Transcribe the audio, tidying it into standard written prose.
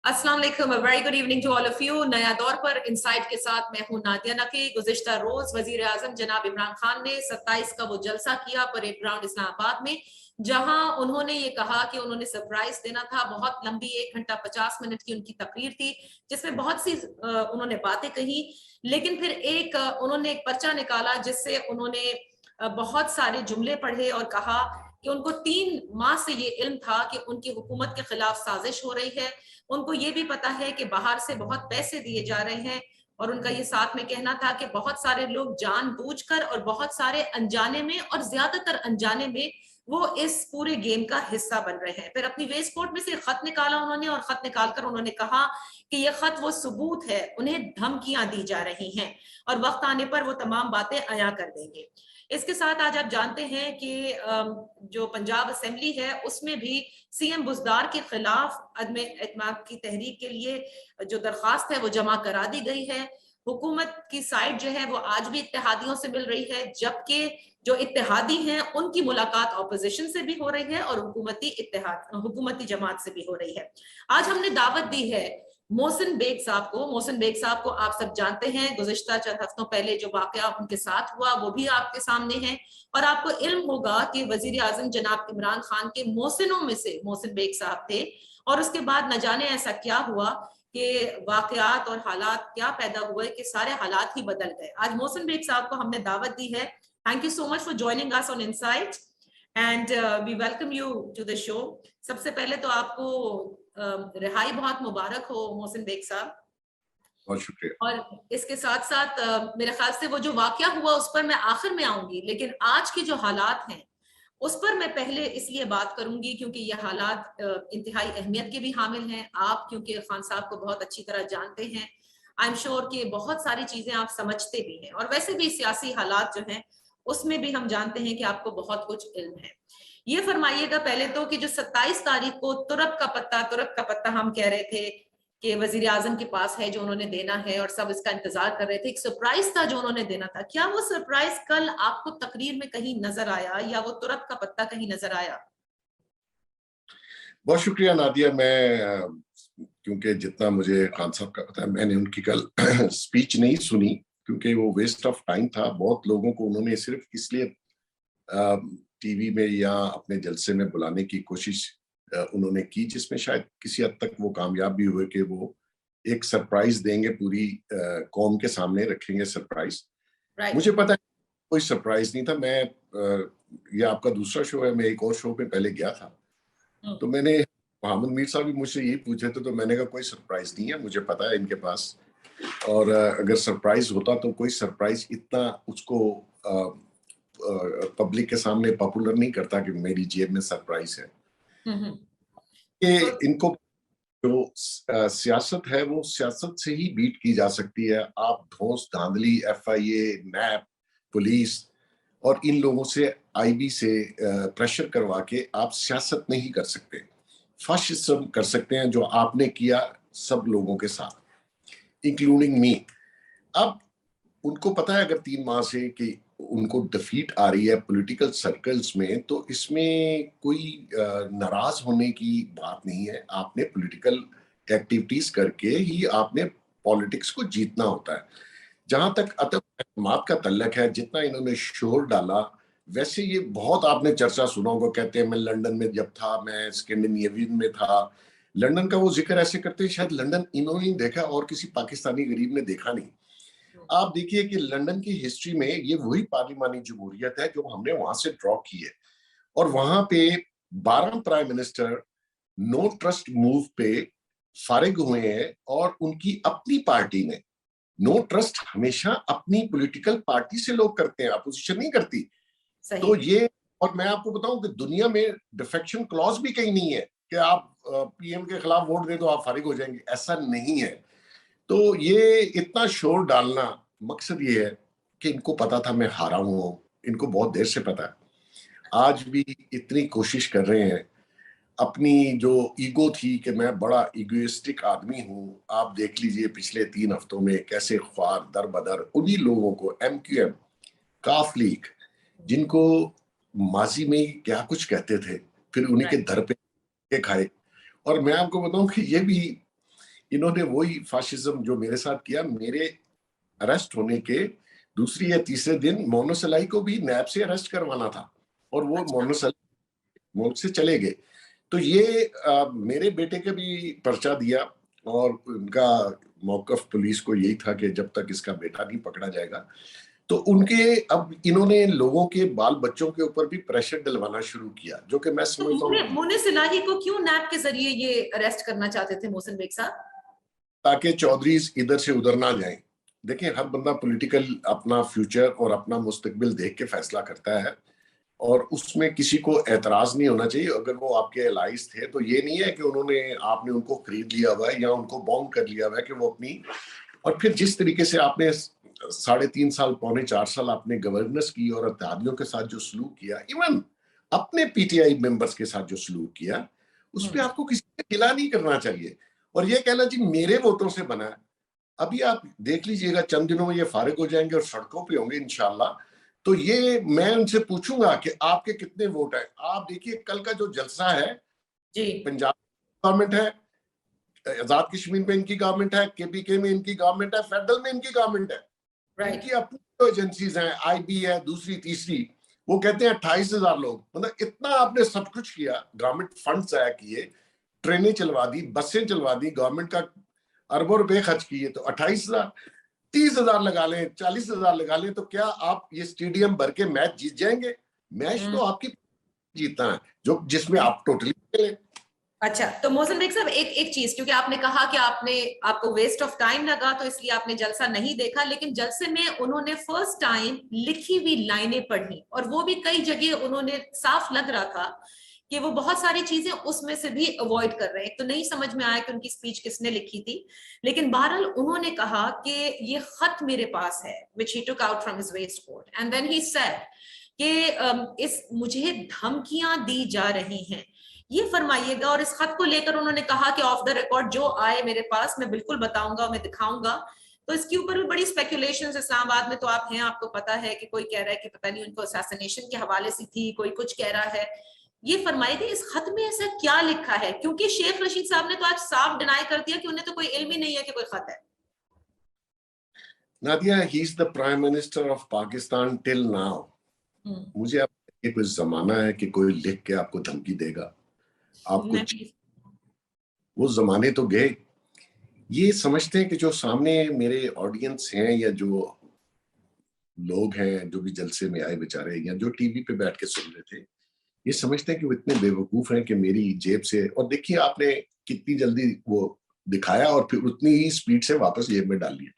अस्सलाम वालेकुम, very good evening to all of you. नया दौर पर इनसाइट के साथ मैं हूं नादिया नकी। गुज़िश्ता रोज वजीर आजम जनाब इमरान खान ने 27 का वो जलसा किया परेड ग्राउंड इस्लामाबाद में, जहां उन्होंने ये कहा कि उन्होंने सरप्राइज देना था। बहुत लंबी 1 घंटा 50 मिनट की उनकी तकरीर थी, जिसमें बहुत सी उन्होंने बातें कही। लेकिन फिर उन्होंने एक पर्चा निकाला जिससे उन्होंने बहुत सारे जुमले पढ़े और कहा कि उनको 3 माह से ये इल्म था कि उनकी हुकूमत के खिलाफ साजिश हो रही है। उनको ये भी पता है कि बाहर से बहुत पैसे दिए जा रहे हैं, और उनका ये साथ में कहना था कि बहुत सारे लोग जानबूझकर और बहुत सारे अनजाने में और ज्यादातर अनजाने में वो इस पूरे गेम का हिस्सा बन रहे हैं। फिर अपनी वेस्ट कोट में से खत निकाला उन्होंने, और खत निकालकर उन्होंने कहा कि ये खत वो सबूत है, उन्हें धमकियां दी जा रही हैं और वक्त आने पर वो तमाम बातें अया कर देंगे। इसके साथ आज आप जानते हैं कि जो पंजाब असेंबली है उसमें भी सीएम बुज़दार के खिलाफ अदम एतमाद की तहरीक के लिए जो दरखास्त है वो जमा करा दी गई है। हुकूमत की साइड जो है वो आज भी इत्तेहादियों से मिल रही है, जबकि जो इत्तेहादी हैं उनकी मुलाकात ऑपोजिशन से भी हो रही है और हुकूमती जमात से भी हो रही है। आज हमने दावत दी है मोहसिन बेग साहब को। मोहसिन बेग साहब को आप सब जानते हैं, गुज़िश्ता चंद हफ्तों पहले जो वाकया उनके साथ हुआ वो भी आपके सामने है, और आपको इल्म होगा कि वजीर आजम जनाब इमरान खान के मोहसिनों में से मोहसिन बेग साहब थे। और उसके बाद न जाने ऐसा क्या हुआ कि वाकयात और हालात क्या पैदा हुए कि सारे हालात ही बदल गए। आज मोहसिन बेग साहब को हमने दावत दी है। Thank you so much for joining us on insight and we welcome you to the show. सबसे पहले तो आपको रिहाई बहुत मुबारक हो मोहसिन बेग साहब। बहुत शुक्रिया। और इसके साथ साथ मेरे ख्याल से वो जो वाकया हुआ उस पर मैं आखिर में आऊंगी, लेकिन आज के जो हालात हैं उस पर मैं पहले इसलिए बात करूंगी क्योंकि ये हालात इंतहाई अहमियत के भी हामिल हैं। आप क्योंकि खान साहब को बहुत अच्छी तरह जानते हैं, आई एम श्योर कि बहुत सारी चीजें आप समझते भी हैं, और वैसे भी सियासी हालात जो हैं उसमें भी हम जानते हैं कि आपको बहुत कुछ इल्म है। ये फरमाइएगा पहले तो कि जो 27 तारीख को तुरप का पत्ता हम कह रहे थे कि वजीर आजम के पास है जो उन्होंने देना है और सब इसका इंतजार कर रहे थे, एक सरप्राइज था जो उन्होंने देना था। क्या वो सरप्राइज कल आपको तकरीर में कहीं नजर आया या वो तुरप का पत्ता कहीं नजर आया? बहुत शुक्रिया नादिया। मैं क्योंकि जितना मुझे खान साहब का पता है, मैंने उनकी कल स्पीच नहीं सुनी क्योंकि वो वेस्ट ऑफ टाइम था। बहुत लोगों को उन्होंने सिर्फ इसलिए टीवी में या अपने जलसे में बुलाने की कोशिश उन्होंने की, जिसमें शायद किसी हद तक वो कामयाब भी हुए कि वो एक सरप्राइज देंगे, पूरी कौम के सामने रखेंगे सरप्राइज। मुझे पता है कोई सरप्राइज नहीं था। मैं ये आपका दूसरा शो है, मैं एक और शो में पहले गया था, तो मैंने मोहम्मद मीर साहब भी मुझसे यही पूछे थे, तो मैंने कहा कोई सरप्राइज नहीं है, मुझे पता है इनके पास। और अगर सरप्राइज होता तो कोई सरप्राइज इतना उसको पब्लिक के सामने पॉपुलर नहीं करता कि मेरी जेब में सरप्राइज है। कि इनको जो सियासत है वो सियासत से ही बीट की जा सकती है। आप धौंस धांधली, एफआईए, नैप, पुलिस और इन लोगों से, आईबी से प्रेशर करवा के आप सियासत नहीं कर सकते। फाशिज्म कर सकते हैं, जो आपने किया सब लोगों के साथ, इंक्लूडिंग मी। अब उनको पता है अगर 3 माह से कि उनको डिफीट आ रही है पॉलिटिकल सर्कल्स में, तो इसमें कोई नाराज होने की बात नहीं है। आपने पॉलिटिकल एक्टिविटीज करके ही आपने पॉलिटिक्स को जीतना होता है। जहां तक अतमाद का तल्लक है, जितना इन्होंने शोर डाला, वैसे ये बहुत आपने चर्चा सुना होगा। कहते हैं मैं लंदन में जब था, मैं स्कैंडिनेवियन में था। लंदन का वो जिक्र ऐसे करते हैं शायद लंदन इन्होंने ही देखा और किसी पाकिस्तानी गरीब ने देखा नहीं। आप देखिए कि लंदन की हिस्ट्री में ये वही पार्लिमानी जमहूरियत है जो हमने वहां से ड्रॉ की है, और वहां पे 12 prime minister no trust move पे फारिग हुए हैं, और उनकी अपनी पार्टी में नो ट्रस्ट हमेशा अपनी पॉलिटिकल पार्टी से लोग करते हैं, अपोजिशन नहीं करती। तो ये, और मैं आपको बताऊं कि दुनिया में डिफेक्शन क्लॉज भी कहीं नहीं है कि आप पीएम के खिलाफ वोट दे दो आप फारिग हो जाएंगे, ऐसा नहीं है। तो ये इतना शोर डालना, मकसद ये है कि इनको पता था मैं हारा हूं, इनको बहुत देर से पता है। आज भी इतनी कोशिश कर रहे हैं। अपनी जो ईगो थी कि मैं बड़ा इगोइस्टिक आदमी हूं, आप देख लीजिए पिछले 3 हफ्तों में कैसे ख्वार दर बदर उन्हीं लोगों को, एमक्यूएम, काफ लीग, जिनको माजी में क्या कुछ कहते थे, फिर उन्हीं के दर पे खाए। और मैं आपको बताऊं कि ये भी इन्होंने वही फाशिज्म जो मेरे साथ किया, मेरे अरेस्ट होने के दूसरी या तीसरे दिन मोनोसलाई को भी नैब से अरेस्ट करवाना था और वो अच्छा। मोनोसलाई मुल्क से चले गए। तो ये मेरे बेटे के भी पर्चा दिया और उनका मौकफ पुलिस को यही था कि जब तक इसका बेटा नहीं पकड़ा जाएगा। तो उनके अब इन्होंने लोगों के बाल बच्चों के ऊपर भी प्रेशर डलवाना शुरू किया, जो कि मैं तो समझता हूँ मोनिस इलाही को क्यों नैब के जरिए ये अरेस्ट करना चाहते थे मोहसिन बेग साहब? ताकि चौधरीज इधर से उधर ना जाएं। देखिए, हर बंदा पॉलिटिकल अपना फ्यूचर और अपना मुस्तकबिल देख के फैसला करता है और उसमें किसी को एतराज नहीं होना चाहिए। अगर वो आपके एलाइज थे तो ये नहीं है कि आपने उनको खरीद लिया हुआ है या उनको बॉन्ड कर लिया हुआ है कि वो अपनी, और फिर जिस तरीके से आपने 3.5 साल, 4.25 साल आपने गवर्नेंस की और अत्यादियों के साथ जो सलूक किया, इवन अपने पीटीआई मेंबर्स के साथ जो सलूक किया, उस पर आपको किसी ने गिला नहीं करना चाहिए। और ये कहना जी मेरे वोटों से बना है, अभी आप देख लीजिएगा चंद दिनों में ये फारिग हो जाएंगे और सड़कों पे होंगे इंशाल्लाह। तो ये मैं उनसे पूछूंगा कि आपके कितने वोट हैं। आप देखिए कल का जो जलसा है जी, पंजाब गवर्नमेंट है, आजाद कश्मीर में इनकी गवर्नमेंट है, केपीके में इनकी गवर्नमेंट है, फेडरल में इनकी गवर्नमेंट है, इनकी अपनी एजेंसीज हैं, आईबी है, दूसरी तीसरी, वो कहते हैं 28,000 लोग। मतलब इतना आपने सब कुछ किया, गवर्नमेंट फंड जाया किए, ट्रेनें चलवा दी, बसें चलवा दी, गवर्नमेंट का अरबों रुपए खर्च किए, तो 28,000, 30,000 लगा लें, 40,000 लगा लें, तो क्या आप ये स्टेडियम भर के मैच जीत जाएंगे? मैच तो आपकी जीतना है जो जिसमें आप टोटली खेलें। अच्छा, तो मोहसिन बेग साहब एक चीज, क्योंकि आपने कहा कि आपको वेस्ट ऑफ टाइम लगा तो इसलिए आपने जलसा नहीं देखा, लेकिन जलसे में उन्होंने फर्स्ट टाइम लिखी हुई लाइनें पढ़ी और वो भी कई जगह उन्होंने साफ लग रहा था कि वो बहुत सारी चीजें उसमें से भी अवॉइड कर रहे हैं। तो नहीं समझ में आया कि उनकी स्पीच किसने लिखी थी, लेकिन बहरहाल उन्होंने कहा कि ये खत मेरे पास है, which he took out from his waistcoat, and then he said कि इस मुझे धमकियां दी जा रही हैं, ये फरमाइएगा। और इस खत को लेकर उन्होंने कहा कि ऑफ द रिकॉर्ड जो आए मेरे पास मैं बिल्कुल बताऊंगा, मैं दिखाऊंगा। तो इसके ऊपर भी बड़ी स्पेकुलेशंस, इस्लामाबाद में तो आप हैं, आपको पता है कि कोई कह रहा है कि पता नहीं उनको असैसिनेशन के हवाले से थी, कोई कुछ कह रहा है। ये फरमाइएगा इस खत में ऐसा क्या लिखा है, क्योंकि शेख रशीद साहब ने तो आज साफ डिनाई कर दिया कि उन्हें तो कोई इल्म ही नहीं है कि कोई खत है। Nadia, he is the prime minister of Pakistan till now. मुझे अब ये कुछ जमाना है कि कोई लिख के आपको धमकी देगा, आपको वो जमाने तो गए। ये समझते हैं कि जो सामने मेरे ऑडियंस हैं या जो लोग हैं जो भी जलसे में आए बेचारे या जो टीवी पे बैठ के सुन रहे थे, ये समझते हैं कि वो इतने बेवकूफ हैं कि मेरी जेब से, और देखिए आपने कितनी जल्दी वो दिखाया और फिर उतनी ही स्पीड से वापस जेब में डाल लिया।